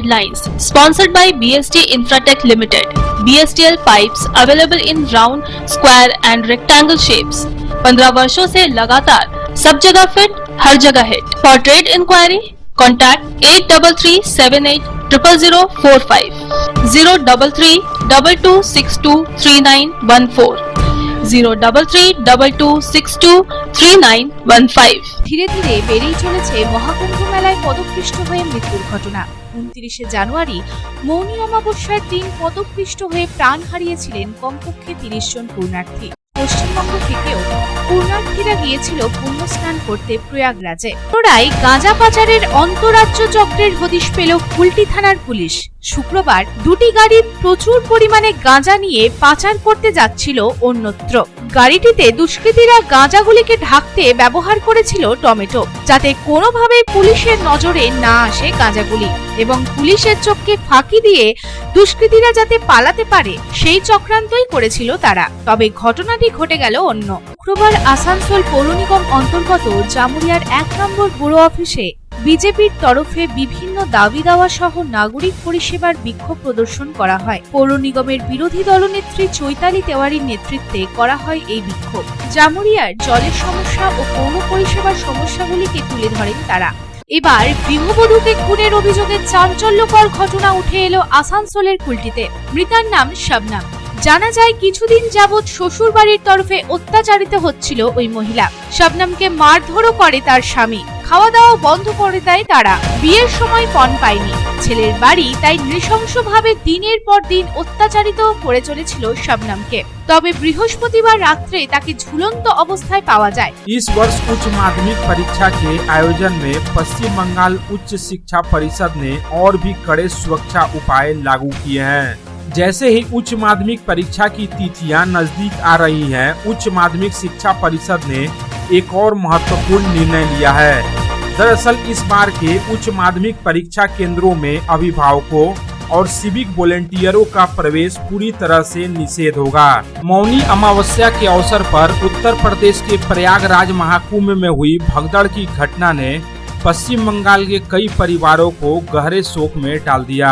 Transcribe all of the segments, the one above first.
Lines sponsored by BST Infratech Limited. BSTL pipes available in round, square and rectangle shapes. 15 वर्षों से लगातार सब जगह फिट, हर जगह hit. For trade inquiry, contact 8378000045, 03322623914, 03322623915. ধীরে ধীরে বেড়েই চলেছে মহাকুম্ভ মেলায় পদপৃষ্ট হয়ে মৃত্যুর ঘটনা। 29শে জানুয়ারি মৌনী অমাবস্যার দিন পদপৃষ্ট হয়ে প্রাণ হারিয়েছিলেন কমপক্ষে 30 জন পুণ্যার্থী। পশ্চিমবঙ্গ থেকেও পুণ্যার্থীরা গিয়েছিল পুণ্যস্নান করতে প্রয়াগরাজে। তোরাই গাঁজা পাচারের অন্তরাজ্য চক্রের হদিশ পেল কুলটি থানার পুলিশ। শুক্রবার দুটি গাড়ি প্রচুর পরিমাণে গাঁজা নিয়ে পাচার করতে যাচ্ছিল অন্যত্র। গাড়িটিতে দুষ্কৃতীরা গাঁজাগুলিকে ঢাকতে ব্যবহার করেছিল টমেটো, যাতে কোনোভাবেই পুলিশের নজরে না আসে গাঁজাগুলি এবং পুলিশের চোখকে ফাঁকি দিয়ে দুষ্কৃতীরা যাতে পালাতে পারে সেই চক্রান্তই করেছিল তারা। তবে ঘটনাটি ঘটে গেল অন্য। শুক্রবার আসানসোল পৌর নিগম অন্তর্গত জামুরিয়ার 1 নম্বর ব্যুরো অফিসে বিজেপির তরফে বিভিন্ন দাবি দাওয়া সহ নাগরিক পরিষেবার বিক্ষোভ প্রদর্শন করা হয়। পৌর নিগমের বিরোধী দলনেত্রী চৈতালি তেওয়ারির নেতৃত্বে করা হয় এই বিক্ষোভ। জামুরিয়ার জলের সমস্যা ও পৌর পরিষেবার সমস্যাগুলিকে তুলে ধরেন তারা। এবার গৃহবধূকে খুনের অভিযোগে চাঞ্চল্যকর ঘটনা উঠে এলো আসানসোলের কুলটিতে। মৃতার নাম শবনম। জানা যায় কিছুদিন যাবৎ শ্বশুর বাড়ির তরফে অত্যাচারিত হচ্ছিল ওই মহিলা। শবনমকে মারধরও করে তার স্বামী, খাওয়া দাওয়া বন্ধ করে দেয় তারা। বিয়ের সময় পণ পায়নি ছেলের বাড়ি, তাই নৃশংসভাবে দিনের পর দিন অত্যাচারিত করে চলেছিল শবনমকে। তবে বৃহস্পতিবার রাত্রে তাকে ঝুলন্ত অবস্থায় পাওয়া যায়। इस वर्ष उच्च माध्यमिक परीक्षा के आयोजन में पश्चिम बंगाल उच्च शिक्षा परिषद ने और भी कड़े सुरक्षा उपाय लागू किए हैं। जैसे ही उच्च माध्यमिक परीक्षा की तिथियां नजदीक आ रही हैं, उच्च माध्यमिक शिक्षा परिषद ने एक और महत्वपूर्ण निर्णय लिया है। दरअसल इस बार के उच्च माध्यमिक परीक्षा केंद्रों में अभिभावकों और सिविक वॉलेंटियरों का प्रवेश पूरी तरह से निषेध होगा। मौनी अमावस्या के अवसर पर उत्तर प्रदेश के प्रयागराज महाकुंभ में हुई भगदड़ की घटना ने पश्चिम बंगाल के कई परिवारों को गहरे शोक में डाल दिया।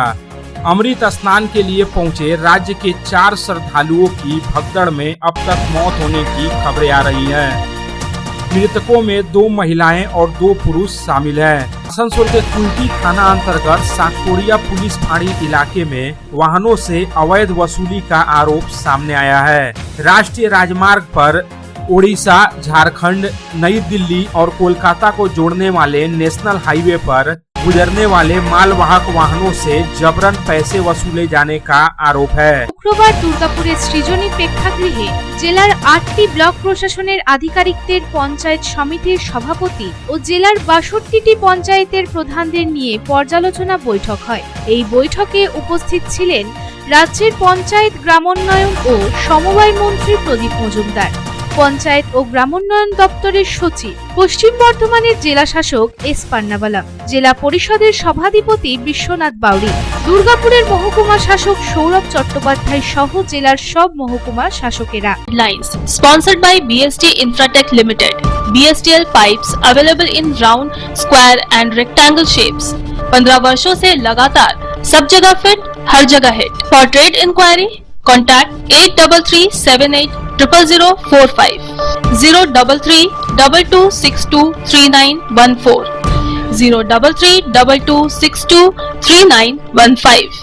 अमृत स्नान के लिए पहुंचे राज्य के 4 श्रद्धालुओं की भगदड़ में अब तक मौत होने की खबरें आ रही हैं। मृतकों में 2 महिलाएं और 2 पुरुष शामिल हैं। आसनसोल के कुल्टी थाना अंतर्गत साकोरिया पुलिस फाड़ी इलाके में वाहनों से अवैध वसूली का आरोप सामने आया है। राष्ट्रीय राजमार्ग पर ओडिशा, झारखंड, नई दिल्ली और कोलकाता को जोड़ने वाले नेशनल हाईवे पर गुजरने वाले मालवाहक वाहनों से जबरन पैसे वसूले जाने का आरोप है। শুক্রবার দুর্গাপুরের সৃজনী প্রেক্ষাগৃহে জেলার 8টি ব্লক প্রশাসনের আধিকারিকদের, পঞ্চায়েত সমিতির সভাপতি ও জেলার 62টি পঞ্চায়েতের প্রধানদের নিয়ে পর্যালোচনা বৈঠক হয়। এই বৈঠকে উপস্থিত ছিলেন রাজ্যের পঞ্চায়েত, গ্রামোন্নয়ন ও সমবায় মন্ত্রী প্রদীপ মজুমদার, পঞ্চায়েত ও গ্রামোন্নয়ন দপ্তরের সচিব, পশ্চিম বর্ধমানের জেলা শাসক এস পান্নাবালা, জেলা পরিষদের সভাধিপতি বিশ্বনাথ বাউরি, দুর্গাপুরের মহকুমা শাসক সৌরভ চট্টোপাধ্যায় সহ জেলার সব মহকুমা শাসকেরা। Lines sponsored by BST Infratech Limited. BSTL pipes available in round, square and rectangle shapes. 15 वर्षों से लगातार सब जगह फिट, हर जगह hit. For trade inquiry, contact 8378000045, 03322623914, 03322623915.